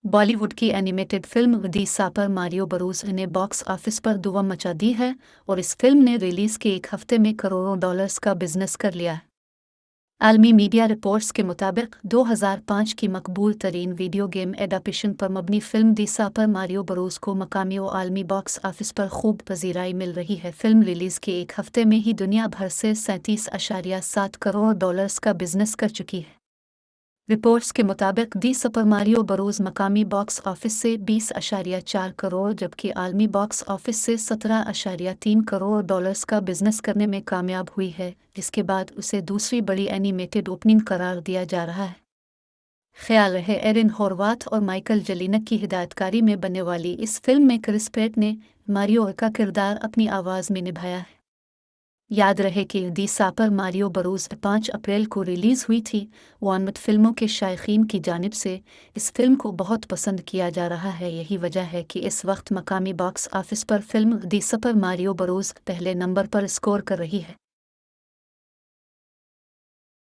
बॉलीवुड की animated film दी super Mario boroughs ने box office पर धूम मचा दी है और इस फिल्म ने रिलीज के एक हफ्ते में करोड़ों डॉलर्स का बिजनेस कर लिया है। आलमी मीडिया रिपोर्ट्स के मुताबिक 2005 की मकबूल तरीन वीडियो गेम एडाप्टेशन पर मबनी फिल्म दी सुपर मारियो बरोस को मकामी और आलमी बॉक्स ऑफिस पर खूब पजीराई मिल रही है। फिल्म रिलीज के एक हफ्ते में ही दुनिया भर से 37.7 करोड़ डॉलर्स का बिजनेस कर चुकी है। रिपोर्ट्स के मुताबिक दी सुपर मारियो बरोज मकामी बॉक्स ऑफिस से 20.4 करोड़ जबकि आलमी बॉक्स ऑफिस से 17.3 करोड़ डॉलर्स का बिजनेस करने में कामयाब हुई है, जिसके बाद उसे दूसरी बड़ी एनिमेटेड ओपनिंग करार दिया जा रहा है। ख्याल रहे एरिन होरवाथ और माइकल जेलिनक की हिदायतकारी में बनने वाली इस फिल्म में क्रिस प्रेट ने मारियो का किरदार अपनी आवाज़ में निभाया है। याद रहे कि दी सुपर मारियो बरोस 5 अप्रैल को रिलीज़ हुई थी। वानमत फिल्मों के शायकीन की जानिब से इस फिल्म को बहुत पसंद किया जा रहा है। यही वजह है कि इस वक्त मकामी बॉक्स ऑफिस पर फिल्म दी सुपर मारियो बरोस पहले नंबर पर स्कोर कर रही है।